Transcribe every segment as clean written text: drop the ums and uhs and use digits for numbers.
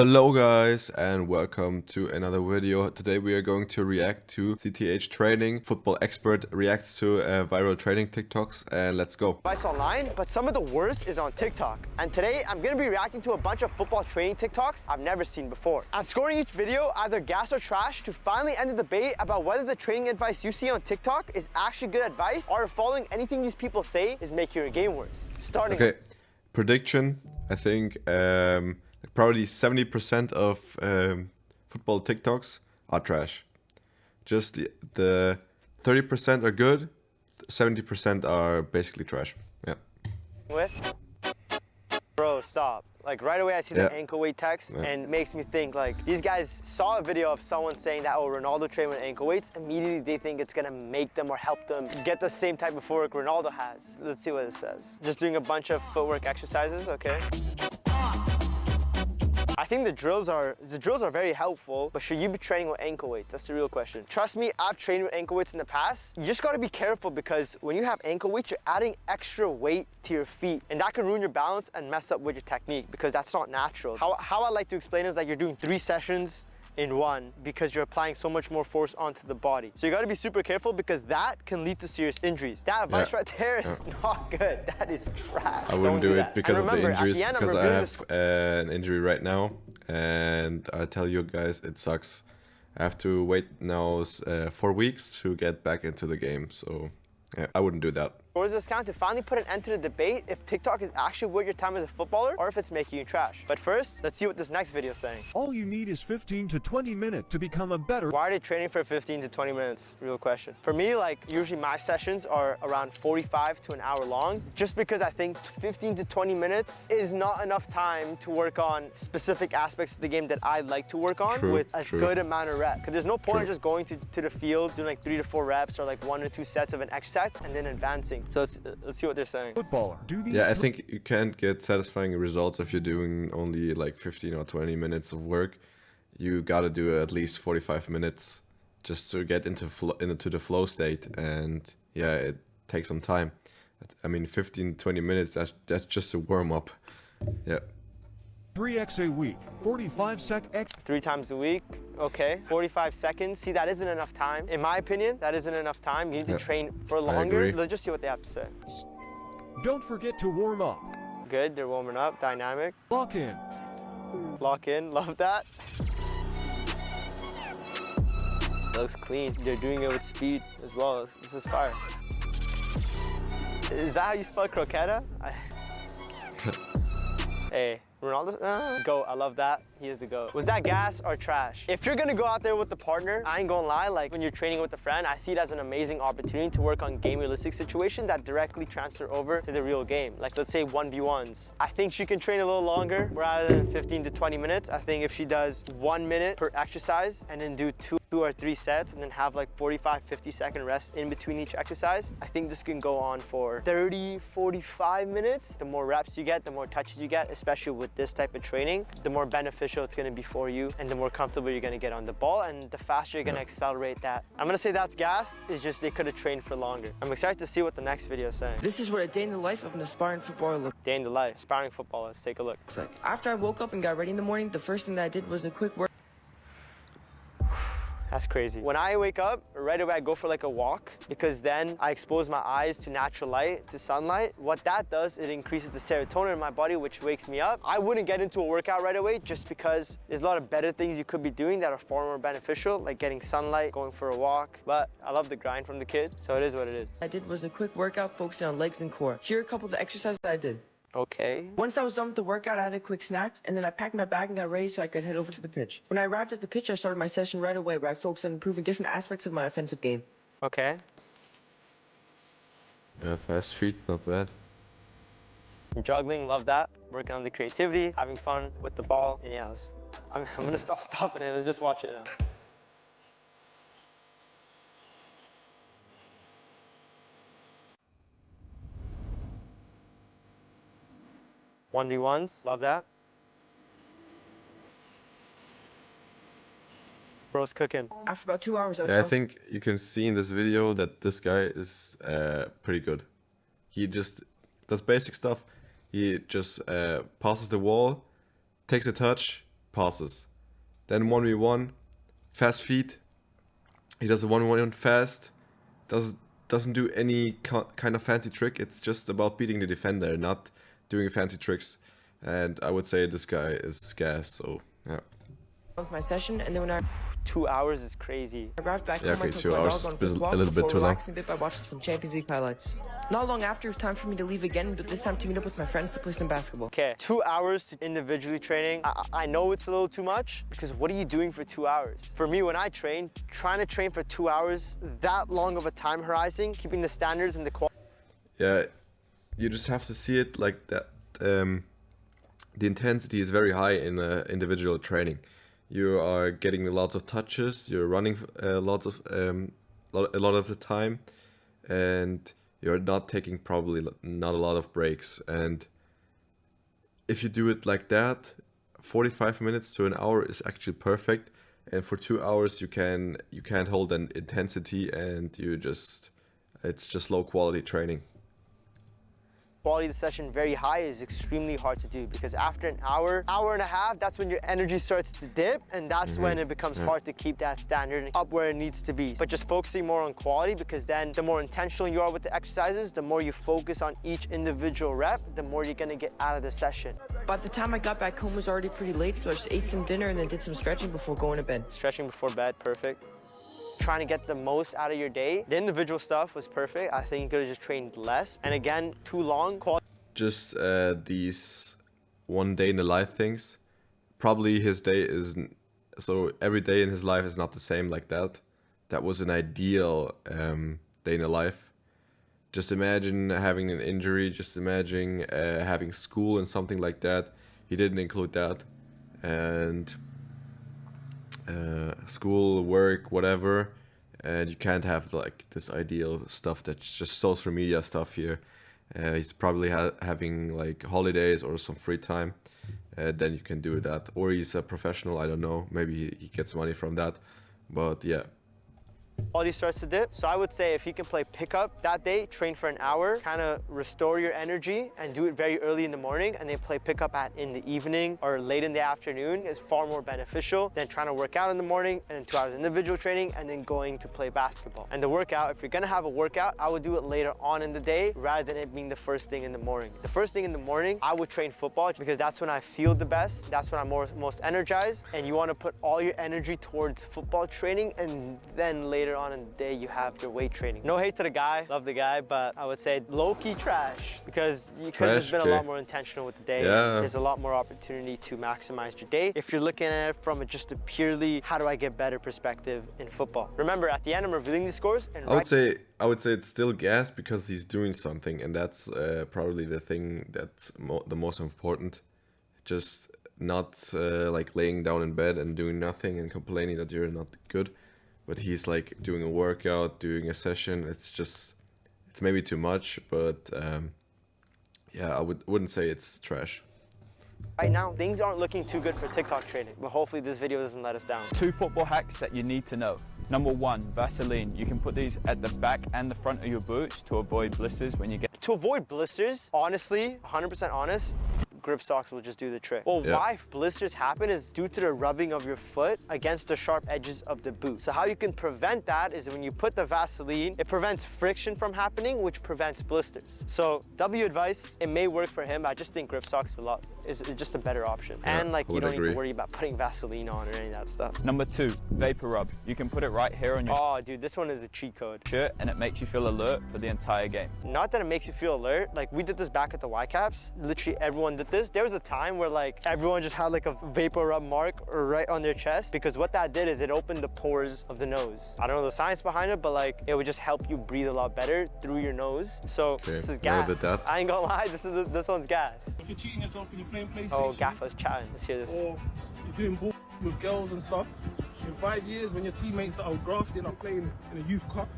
Hello guys and welcome to another video. Today we are going to react to CTH Training. Football expert reacts to viral training TikToks, and let's go. Advice online, but some of the worst is on TikTok. And today I'm gonna be reacting to a bunch of football training TikToks I've never seen before. I'm scoring each video either gas or trash to finally end the debate about whether the training advice you see on TikTok is actually good advice or if following anything these people say is making your game worse. Okay, prediction. I think probably 70% of football TikToks are trash. Just the 30% are good, 70% are basically trash. Yeah. Bro, stop. Like right away I see the ankle weight text and it makes me think like these guys saw a video of someone saying that, oh, Ronaldo trained with ankle weights. Immediately they think it's gonna make them or help them get the same type of footwork Ronaldo has. Let's see what it says. Just doing a bunch of footwork exercises, okay? I think the drills are very helpful, but should you be training with ankle weights? That's the real question. Trust me, I've trained with ankle weights in the past. You just gotta be careful because when you have ankle weights, you're adding extra weight to your feet, and that can ruin your balance and mess up with your technique because that's not natural. How I like to explain is that you're doing 3 sessions in one because you're applying so much more force onto the body. So you gotta be super careful because that can lead to serious injuries. That advice right there is not good. That is trash. I wouldn't do it because of the injuries, because I have an injury right now, and I tell you guys, it sucks. I have to wait now 4 weeks to get back into the game, so yeah, I wouldn't do that. Or this count to finally put an end to the debate if TikTok is actually worth your time as a footballer or if it's making you trash. But first, let's see what this next video is saying. All you need is 15 to 20 minutes to become a better. Why are they training for 15 to 20 minutes? Real question. For me, like usually my sessions are around 45 to an hour long, just because I think 15 to 20 minutes is not enough time to work on specific aspects of the game that I'd like to work on with a good amount of reps. Because there's no point in just going to the field, doing like 3 to 4 reps or like 1 or 2 sets of an exercise and then advancing. So let's see what they're saying. Footballer. Yeah, I think you can't get satisfying results if you're doing only like 15 or 20 minutes of work. You gotta do at least 45 minutes just to get into the flow state, and yeah, it takes some time. I mean, 15-20 minutes, that's just a warm-up. Yeah. 3x a week, 45 sec. 3 times a week, okay. 45 seconds, see, that isn't enough time. In my opinion, that isn't enough time. You need to train for longer. Let's just see what they have to say. Don't forget to warm up. Good, they're warming up, dynamic. Lock in. Lock in, love that. Looks clean. They're doing it with speed as well. This is fire. Is that how you spell croqueta? Hey, Ronaldo, GOAT, I love that. He is the GOAT. Was that gas or trash? If you're gonna go out there with a partner, I ain't gonna lie, like when you're training with a friend, I see it as an amazing opportunity to work on game realistic situations that directly transfer over to the real game. Like let's say 1v1s. I think she can train a little longer rather than 15 to 20 minutes. I think if she does 1 minute per exercise and then do 2 or 3 sets and then have like 45-50 second rest in between each exercise, I think this can go on for 30-45 minutes. The more reps you get, the more touches you get, especially with this type of training, the more beneficial it's going to be for you and the more comfortable you're going to get on the ball and the faster you're going to accelerate that. I'm going to say that's gas. It's just they could have trained for longer. I'm excited to see what the next video is saying. This is what a day in the life of an aspiring footballer looks Day in the life, aspiring footballer. Let's take a look. like. After I woke up and got ready in the morning, the first thing that I did was a quick work. That's crazy. When I wake up, right away I go for like a walk because then I expose my eyes to natural light, to sunlight. What that does, it increases the serotonin in my body, which wakes me up. I wouldn't get into a workout right away just because there's a lot of better things you could be doing that are far more beneficial, like getting sunlight, going for a walk. But I love the grind from the kid, so it is what it is. I did was a quick workout focusing on legs and core. Here are a couple of the exercises that I did. Okay. Once I was done with the workout, I had a quick snack, and then I packed my bag and got ready so I could head over to the pitch. When I arrived at the pitch, I started my session right away where I focused on improving different aspects of my offensive game. Okay. Yeah, fast feet, not bad. Juggling, love that. Working on the creativity, having fun with the ball. And yeah, I'm gonna stop stopping it and just watch it now. One v ones, love that. Bro's cooking. After about 2 hours, Yeah, I think you can see in this video that this guy is pretty good. He just does basic stuff. He just passes the wall, takes a touch, passes. Then 1v1, fast feet. He does a 1v1 fast. Doesn't do any kind of fancy trick. It's just about beating the defender, not doing fancy tricks. And I would say this guy is gas. So yeah. With my session, and then when I 2 hours is crazy. arrived back Yeah, home, okay, I took 2 my hours dog on a is quick a walk little bit before too long. relaxing a bit by watching some Champions League highlights. Not long after, it was time for me to leave again, but this time to meet up with my friends to play some basketball. Okay, 2 hours to individually training. I know it's a little too much because what are you doing for 2 hours? For me, when I train, trying to train for 2 hours, that long of a time horizon, keeping the standards and the quality. Yeah, you just have to see it like that. The intensity is very high in individual training. You are getting lots of touches. You're running a lot of the time, and you're not taking probably not a lot of breaks. And if you do it like that, 45 minutes to an hour is actually perfect. And for 2 hours, you can't hold an intensity, and it's just low quality training. Quality of the session very high is extremely hard to do because after an hour and a half, that's when your energy starts to dip, and that's when it becomes hard to keep that standard up where it needs to be. But just focusing more on quality, because then the more intentional you are with the exercises, the more you focus on each individual rep, the more you're gonna get out of the session. By the time I got back home, it was already pretty late, so I just ate some dinner and then did some stretching before going to bed. Stretching before bed, perfect. Trying to get the most out of your day. The individual stuff was perfect. I think you could have just trained less. And again, too long. Just these one day in the life things. Probably his day is, so every day in his life is not the same like that. That was an ideal day in the life. Just imagine having an injury. Just imagine having school and something like that. He didn't include that. And school, work, whatever, and you can't have like this ideal stuff that's just social media stuff here. He's probably having like holidays or some free time, then you can do that. Or he's a professional, I don't know, maybe he gets money from that, but yeah. Quality starts to dip. So I would say if you can play pickup that day, train for an hour, kind of restore your energy and do it very early in the morning, and then play pickup in the evening or late in the afternoon is far more beneficial than trying to work out in the morning and then 2 hours individual training and then going to play basketball. And the workout, if you're gonna have a workout, I would do it later on in the day rather than it being the first thing in the morning. The first thing in the morning, I would train football because that's when I feel the best. That's when I'm most energized, and you want to put all your energy towards football training, and then later on in the day you have your weight training. No hate to the guy, love the guy, but I would say low-key trash because you could have just been a lot more intentional with the day. Yeah. There's a lot more opportunity to maximize your day if you're looking at it from just a purely how do I get better perspective in football. Remember, at the end I'm revealing the scores, and I would say it's still gas because he's doing something, and that's probably the thing that's the most important. Just not like laying down in bed and doing nothing and complaining that you're not good. But he's like doing a workout, doing a session. It's maybe too much, but yeah, I wouldn't say it's trash. Right now, things aren't looking too good for TikTok training, but hopefully this video doesn't let us down. 2 football hacks that you need to know. Number 1, Vaseline. You can put these at the back and the front of your boots to avoid blisters when you get... To avoid blisters, honestly, 100% honest, grip socks will just do the trick. Well, why blisters happen is due to the rubbing of your foot against the sharp edges of the boot. So how you can prevent that is when you put the Vaseline, it prevents friction from happening, which prevents blisters. So W advice, it may work for him, but I just think grip socks is just a better option. Yeah, and like you don't need to worry about putting Vaseline on or any of that stuff. Number 2, vapor rub. You can put it right here on your Oh, dude, this one is a cheat code. shirt and it makes you feel alert for the entire game. Not that it makes you feel alert. Like we did this back at the Y-Caps. Literally everyone did this. There was a time where like everyone just had like a vapor rub mark right on their chest, because what that did is it opened the pores of the nose. I don't know the science behind it, but like it would just help you breathe a lot better through your nose. So this is gas. I ain't gonna lie, this one's gas. If you're cheating yourself when you're playing PlayStation. Oh, Gaffer's chatting. Let's hear this. Or you're doing ball with girls and stuff. In 5 years, when your teammates that are grafting are playing in a youth cup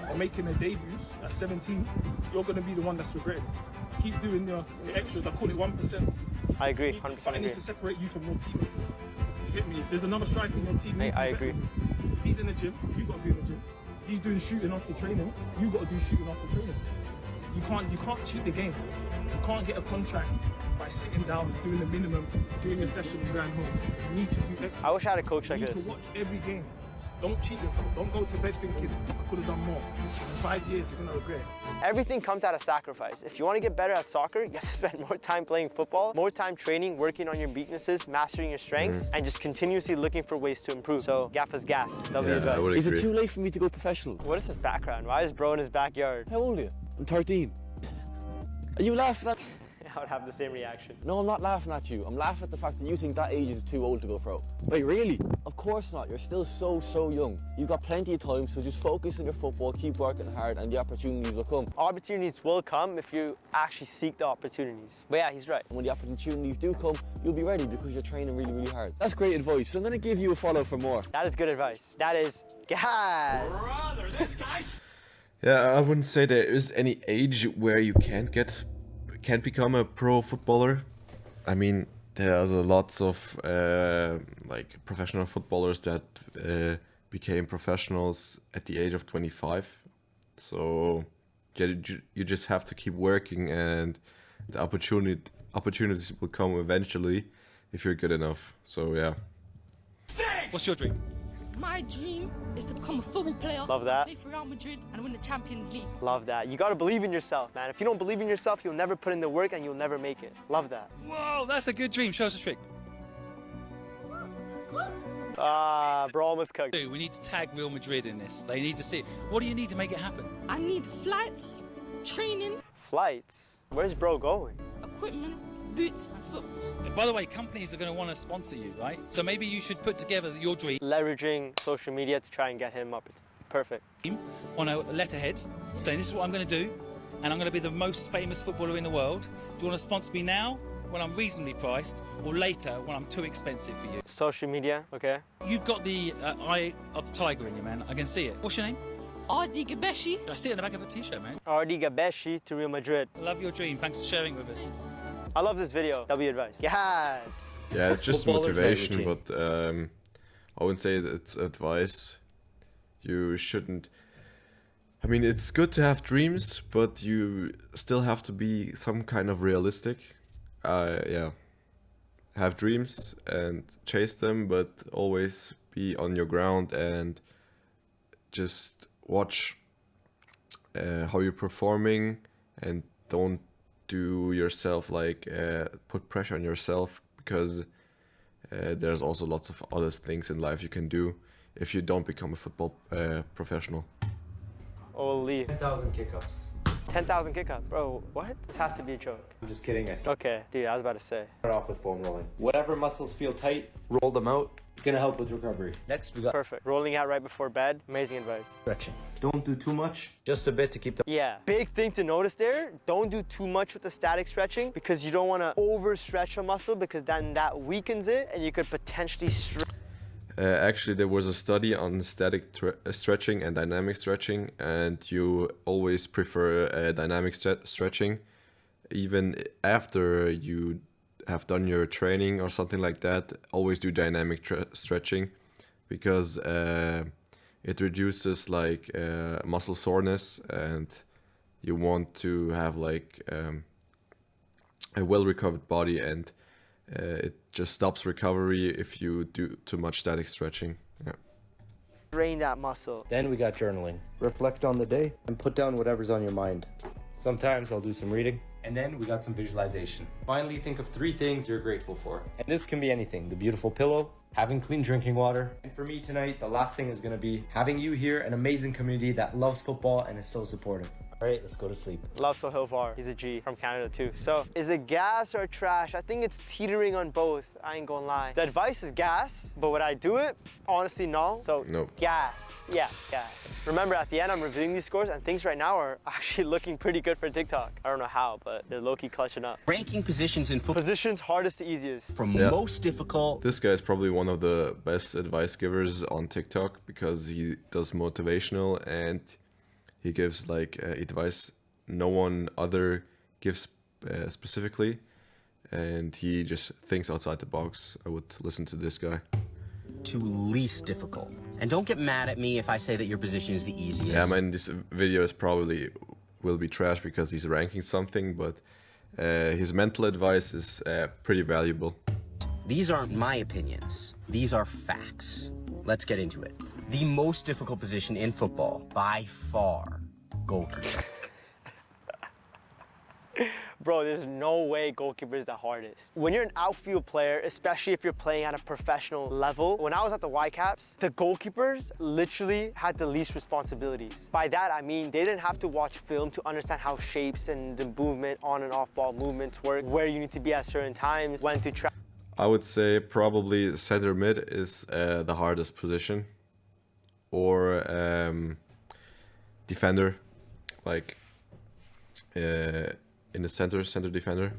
and making their debuts at 17, you're going to be the one that's regretting. Keep doing your extras. I call it 1%. I agree, 100% Something agree. needs to separate you from your teammates. You get me? If there's another striker in your team, I agree. If he's in the gym, you got to be in the gym. If he's doing shooting after training, you got to do shooting after training. You can't cheat the game. You can't get a contract by sitting down, doing the minimum, doing your session and going home. You need to do extra. I wish I had a coach You like need this. to watch every game. Don't cheat yourself. Don't go to bed thinking, I could have done more. In 5 years, you're going to regret it. Everything comes out of sacrifice. If you want to get better at soccer, you have to spend more time playing football, more time training, working on your weaknesses, mastering your strengths, and just continuously looking for ways to improve. So, Gaffa's gas. W Yeah, I would Is it agree. too late for me to go professional? What is his background? Why is bro in his backyard? How old are you? I'm 13. Are you laughing at? I would have the same reaction. No, I'm not laughing at you. I'm laughing at the fact that you think that age is too old to go pro. Wait, really? Of course not. You're still so young. You've got plenty of time, so just focus on your football, keep working hard, and the opportunities will come. Opportunities will come if you actually seek the opportunities. But yeah, he's right. And when the opportunities do come, you'll be ready because you're training really hard. That's great advice. So I'm going to give you a follow for more. That is good advice. That is gas. Yeah, I wouldn't say there is any age where you can't become a pro footballer. I mean, there's lots of like professional footballers that became professionals at the age of 25. So yeah, you just have to keep working, and the opportunities will come eventually if you're good enough. So yeah. What's your dream? My dream is to become a football player, Love that. play for Real Madrid, and win the Champions League. Love that. You gotta believe in yourself, man. If you don't believe in yourself, you'll never put in the work and you'll never make it. Love that. Whoa, that's a good dream. Show us a trick. Bro almost cooked. We need to tag Real Madrid in this. They need to see it. What do you need to make it happen? I need flights, training, Flights? Where's bro going? equipment, boots, and footballs. And by the way, companies are going to want to sponsor you, right? So maybe you should put together your dream Leveraging social media to try and get him up. Perfect. on a letterhead saying this is what I'm going to do, and I'm going to be the most famous footballer in the world. Do you want to sponsor me now when I'm reasonably priced, or later when I'm too expensive for you? Social media, okay? You've got the eye of the tiger in you, man. I can see it. What's your name? Adi Gabeshi. I see it on the back of a t-shirt, man. RD Gabeshi to Real Madrid. I love your dream. Thanks for sharing with us. I love this video. W advice. Yes. Yeah, it's just Footballers motivation, make but I wouldn't say that it's advice. You shouldn't. I mean, it's good to have dreams, but you still have to be some kind of realistic. Yeah, have dreams and chase them, but always be on your ground and just watch how you're performing, and don't do yourself like put pressure on yourself, because there's also lots of other things in life you can do if you don't become a football professional. Holy. 10,000 kickups. 10,000 kickups. Bro, what? This has to be a joke. I'm just kidding. I start Okay, dude, I was about to say. off with foam rolling. Whatever muscles feel tight, roll them out. It's gonna help with recovery. Next, we got Perfect. Rolling out right before bed. Amazing advice. stretching. Don't do too much. Just a bit to keep the Yeah, big thing to notice there. Don't do too much with the static stretching, because you don't want to overstretch a muscle, because then that weakens it and you could potentially Actually, there was a study on static stretching and dynamic stretching, and you always prefer dynamic stretching, even after you have done your training or something like that. Always do dynamic stretching, because it reduces like muscle soreness, and you want to have like a well-recovered body, and it just stops recovery if you do too much static stretching. Yeah. drain that muscle. Then we got journaling. Reflect on the day and put down whatever's on your mind. Sometimes I'll do some reading. And then we got some visualization. Finally, think of 3 things you're grateful for. And this can be anything. The beautiful pillow, having clean drinking water. And for me tonight, the last thing is gonna be having you here, an amazing community that loves football and is so supportive. All right, let's go to sleep. Love Sohail Var. He's a G from Canada too. So is it gas or trash? I think it's teetering on both. I ain't gonna lie. The advice is gas, but would I do it? Honestly, no. So Nope. Gas. Yeah, gas. Remember, at the end, I'm reviewing these scores, and things right now are actually looking pretty good for TikTok. I don't know how, but they're low-key clutching up. Ranking positions in football Positions hardest to easiest. from Yeah. most difficult. This guy is probably one of the best advice givers on TikTok, because he does motivational and he gives like advice no one other gives specifically, and he just thinks outside the box. I would listen to this guy. to least difficult. And don't get mad at me if I say that your position is the easiest. Yeah, I mean, this video is probably will be trash because he's ranking something, but his mental advice is pretty valuable. These aren't my opinions. These are facts. Let's get into it. The most difficult position in football, by far, goalkeeper. Bro, there's no way goalkeeper is the hardest. When you're an outfield player, especially if you're playing at a professional level, when I was at the Whitecaps, the goalkeepers literally had the least responsibilities. By that, I mean they didn't have to watch film to understand how shapes and the movement on and off ball movements work, where you need to be at certain times, when to track. I would say probably center mid is the hardest position, or defender, like in the center defender.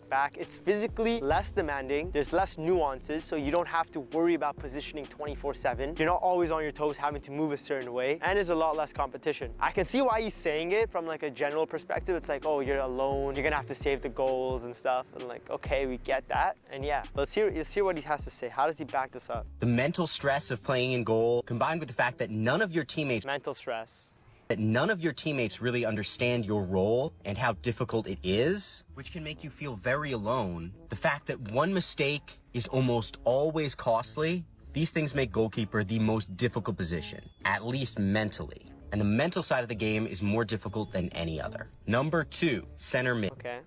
Back. It's physically less demanding, there's less nuances, so you don't have to worry about positioning 24/7. You're not always on your toes having to move a certain way, and there's a lot less competition. I can see why he's saying it from like a general perspective. It's like, oh, you're alone, you're gonna have to save the goals and stuff, and like, okay, we get that. And yeah, let's hear what he has to say. How does he back this up? The mental stress of playing in goal, combined with the fact that none of your teammates really understand your role and how difficult it is, which can make you feel very alone. The fact that one mistake is almost always costly, these things make goalkeeper the most difficult position, at least mentally. And the mental side of the game is more difficult than any other. Number 2, center mid. Okay.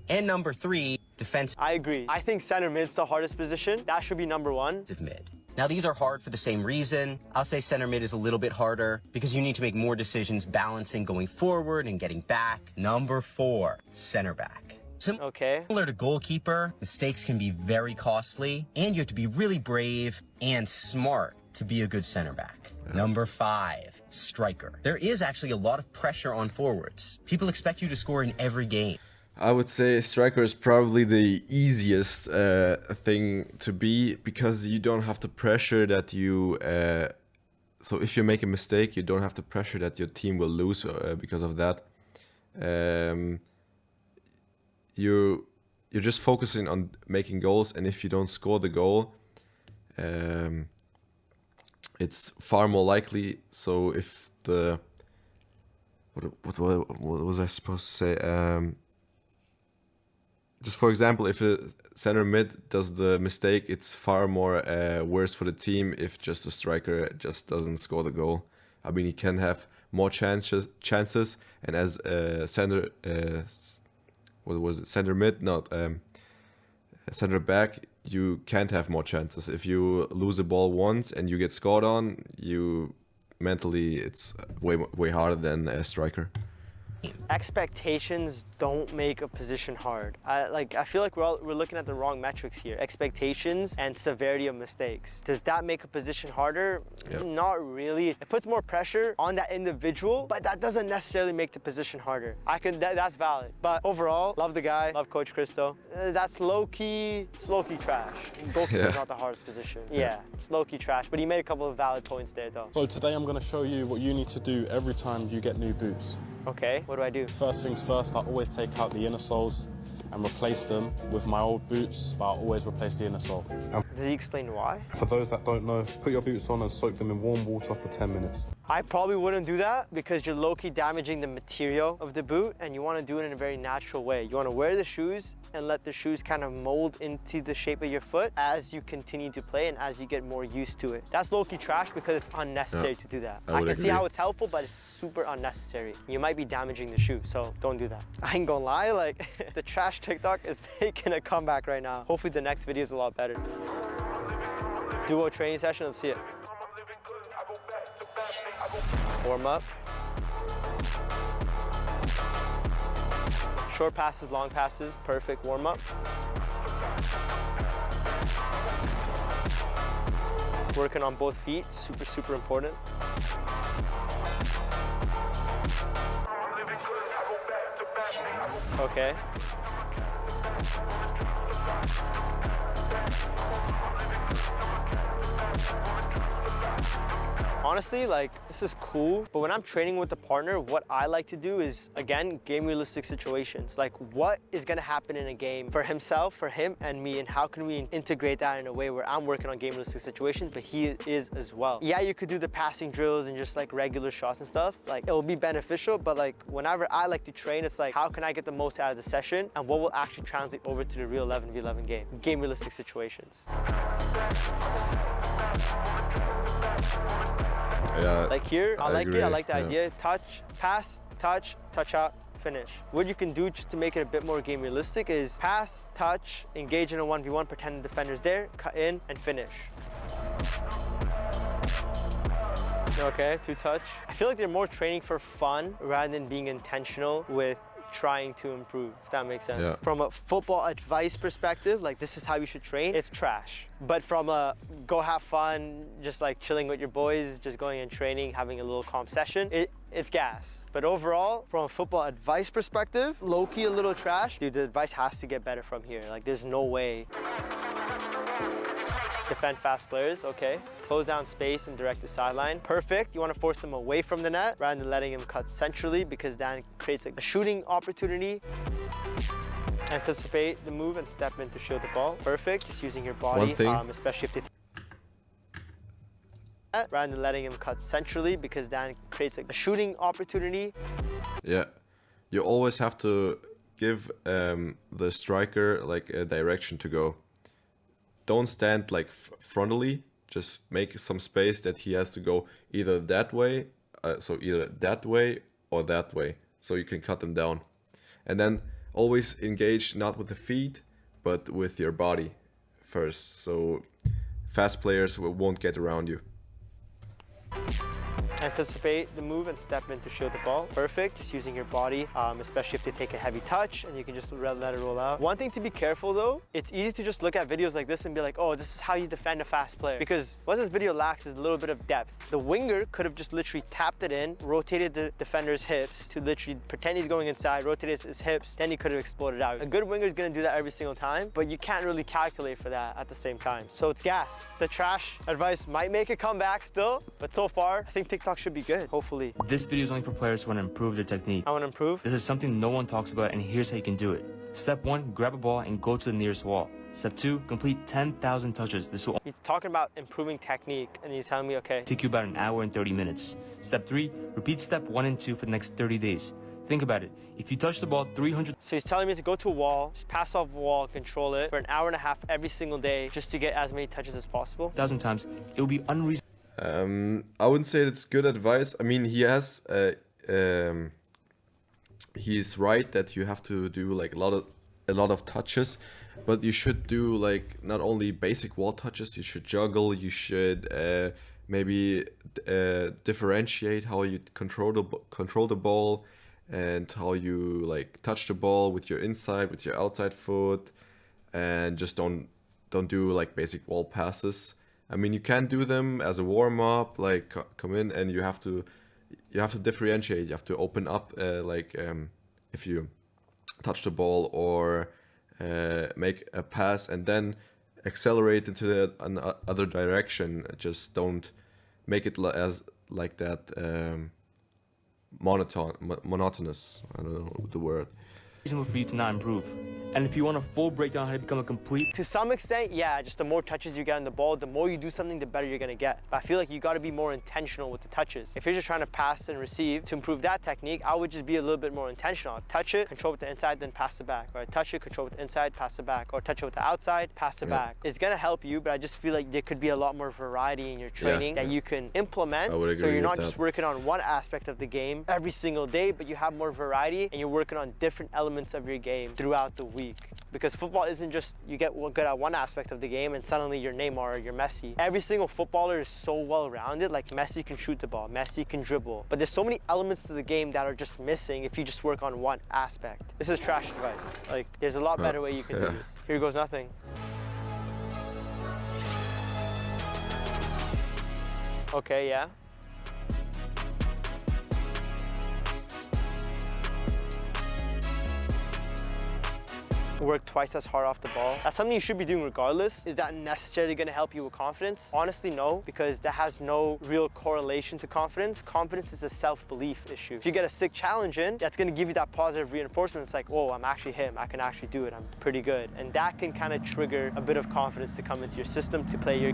And number 3, defense. I agree. I think center mid's the hardest position. That should be number 1. Mid. Now, these are hard for the same reason. I'll say center mid is a little bit harder because you need to make more decisions balancing going forward and getting back. Number 4, center back. Similar to goalkeeper, mistakes can be very costly, and you have to be really brave and smart to be a good center back. Number 5, striker. There is actually a lot of pressure on forwards. People expect you to score in every game. I would say striker is probably the easiest thing to be, because you don't have the pressure that you... so if you make a mistake, you don't have the pressure that your team will lose because of that. You're just focusing on making goals, and if you don't score the goal, it's far more likely. So if the... What was I supposed to say? Just for example, if a center mid does the mistake, it's far more worse for the team if just a striker just doesn't score the goal. I mean, he can have more chances, and as center, what was it? Center mid, not center back. You can't have more chances. If you lose a ball once and you get scored on, you mentally it's way harder than a striker. Expectations don't make a position hard. I feel like we're looking at the wrong metrics here. Expectations and severity of mistakes. Does that make a position harder? Yep. Not really. It puts more pressure on that individual, but that doesn't necessarily make the position harder. That's valid. But overall, love the guy, love Coach Christo. That's low-key, it's low-key trash. Goalkeeper's not the hardest position. Yeah, it's low-key trash, but he made a couple of valid points there though. So today I'm going to show you what you need to do every time you get new boots. Okay, what do I do? First things first, I always take out the inner soles and replace them with my old boots, but I always replace the inner sole. Does he explain why? For those that don't know, put your boots on and soak them in warm water for 10 minutes. I probably wouldn't do that because you're low-key damaging the material of the boot, and you want to do it in a very natural way. You want to wear the shoes and let the shoes kind of mold into the shape of your foot as you continue to play and as you get more used to it. That's low-key trash because it's unnecessary to do that. I can see how it's helpful, but it's super unnecessary. You might be damaging the shoe, so don't do that. I ain't gonna lie, like the trash TikTok is making a comeback right now. Hopefully the next video is a lot better. Duo training session, let's see it. Warm up. Short passes, long passes, perfect warm up. Working on both feet, super important. Okay. honestly, like, this is cool, but when I'm training with a partner, what I like to do is, again, game realistic situations. Like, what is gonna happen in a game for himself, for him, and me, and how can we integrate that in a way where I'm working on game realistic situations, but he is as well. Yeah, you could do the passing drills and just like regular shots and stuff. Like, it will be beneficial, but like, whenever I like to train, it's like, how can I get the most out of the session, and what will actually translate over to the real 11v11 game? Game realistic situations. Yeah. Like here, I like agree. it. I like the Yeah. idea. Touch, pass, touch out, finish. What you can do just to make it a bit more game realistic is pass, touch, engage in a 1v1, pretend the defender's there, cut in, and finish. Okay, 2 touch. I feel like they're more training for fun rather than being intentional with trying to improve, if that makes sense. Yeah. From a football advice perspective, like this is how you should train, it's trash. But from a go have fun, just like chilling with your boys, just going and training, having a little calm session, it's gas. But overall, from a football advice perspective, low-key a little trash. Dude, the advice has to get better from here. Like there's no way. Defend fast players, okay. Close down space and direct the sideline. Perfect. You want to force them away from the net rather than letting him cut centrally, because then it creates like a shooting opportunity. Anticipate the move and step in to shield the ball. Perfect. Just using your body, One thing. especially if they rather than letting him cut centrally, because then it creates like a shooting opportunity. Yeah, you always have to give the striker like a direction to go. Don't stand like frontally, just make some space that he has to go either that way, so either that way or that way, so you can cut them down. And then always engage not with the feet, but with your body first, so fast players won't get around you. Anticipate the move and step in to shield the ball. Perfect. Just using your body, especially if they take a heavy touch, and you can just let it roll out. One thing to be careful though, it's easy to just look at videos like this and be like, oh, this is how you defend a fast player. Because what this video lacks is a little bit of depth. The winger could have just literally tapped it in, rotated the defender's hips to literally pretend he's going inside, rotated his hips, then he could have exploded out. A good winger is gonna do that every single time, but you can't really calculate for that at the same time. So it's gas. The trash advice might make a comeback still, but so far, I think TikTok should be good, hopefully. This video is only for players who want to improve their technique. I want to improve? This is something no one talks about, and here's how you can do it. Step 1, grab a ball and go to the nearest wall. Step 2, complete 10,000 touches. This will He's talking about improving technique, and he's telling me, okay. take you about an hour and 30 minutes. Step 3, repeat step 1 and 2 for the next 30 days. Think about it. If you touch the ball 300... So he's telling me to go to a wall, just pass off a wall, control it for an hour and a half every single day, just to get as many touches as possible. 1,000 times, it will be unreasonable. I wouldn't say it's good advice. I mean, he has he's right that you have to do like a lot of touches, but you should do like not only basic wall touches. You should juggle. You should maybe differentiate how you control the ball, and how you like touch the ball with your inside, with your outside foot, and just don't do like basic wall passes. I mean, you can do them as a warm-up, like come in and you have to differentiate. You have to open up, if you touch the ball or make a pass and then accelerate into another direction. Just don't make it as like that monotonous. I don't know the word. For you to not improve. And if you want a full breakdown on how to become a complete... To some extent, yeah, just the more touches you get on the ball, the more you do something, the better you're gonna get. But I feel like you gotta be more intentional with the touches. If you're just trying to pass and receive, to improve that technique, I would just be a little bit more intentional. I'd touch it, control with the inside, then pass it back. Or I'd touch it, control with the inside, pass it back. Or touch it with the outside, pass it back. It's gonna help you, but I just feel like there could be a lot more variety in your training that you can implement. So you're not just working on one aspect of the game every single day, but you have more variety and you're working on different elements of your game throughout the week. Because football isn't just you get good at one aspect of the game and suddenly you're Neymar or you're Messi. Every single footballer is so well-rounded. Like Messi can shoot the ball, Messi can dribble. But there's so many elements to the game that are just missing if you just work on one aspect. This is trash advice. Like, there's a lot better way you can do this. Here goes nothing. Okay, yeah. work twice as hard off the ball. That's something you should be doing regardless. Is that necessarily going to help you with confidence? Honestly, no, because that has no real correlation to confidence. Confidence is a self-belief issue. If you get a sick challenge in, that's going to give you that positive reinforcement. It's like, whoa, I'm actually him. I can actually do it. I'm pretty good. And that can kind of trigger a bit of confidence to come into your system to play your...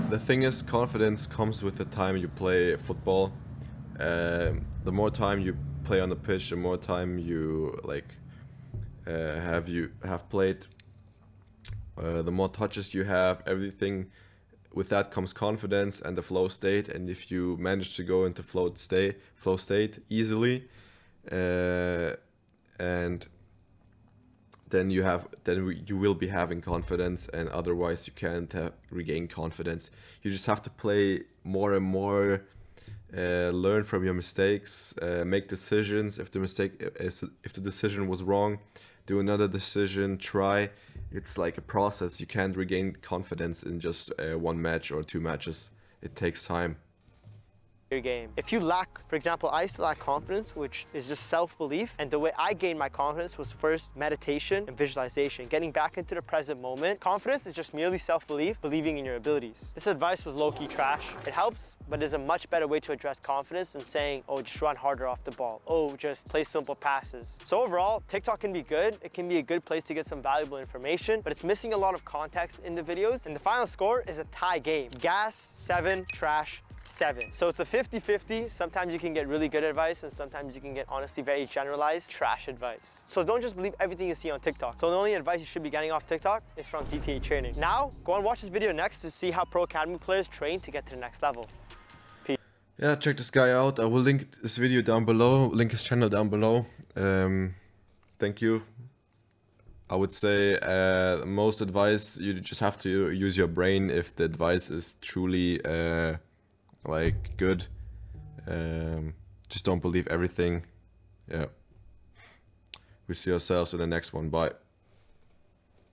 The thing is, confidence comes with the time you play football. The more time you play on the pitch, the more time you have played, the more touches you have, everything. With that comes confidence and the flow state. And if you manage to go into flow state easily, and then you will be having confidence, and otherwise you can't regain confidence. You just have to play more and more, learn from your mistakes, make decisions. If the decision was wrong, do another decision, try. It's like a process. You can't regain confidence in just one match or two matches. It takes time. Your game. If you lack, for example, I used to lack confidence, which is just self-belief, and the way I gained my confidence was first meditation and visualization, getting back into the present moment. Confidence is just merely self-belief, believing in your abilities. This advice was low-key trash. It helps, but is a much better way to address confidence than saying, oh, just run harder off the ball. Oh, just play simple passes. So overall, TikTok can be good. It can be a good place to get some valuable information, but it's missing a lot of context in the videos. And the final score is a tie game. Gas, 7, trash, 7. So it's a 50-50. Sometimes you can get really good advice, and sometimes you can get honestly very generalized trash advice. So don't just believe everything you see on TikTok. So the only advice you should be getting off TikTok is from CTA Training. Now, go and watch this video next to see how Pro Academy players train to get to the next level. Peace. Yeah, check this guy out. I will link this video down below, link his channel down below. Thank you. I would say most advice, you just have to use your brain if the advice is truly like good. Just don't believe everything. Yeah. We see ourselves in the next one. Bye.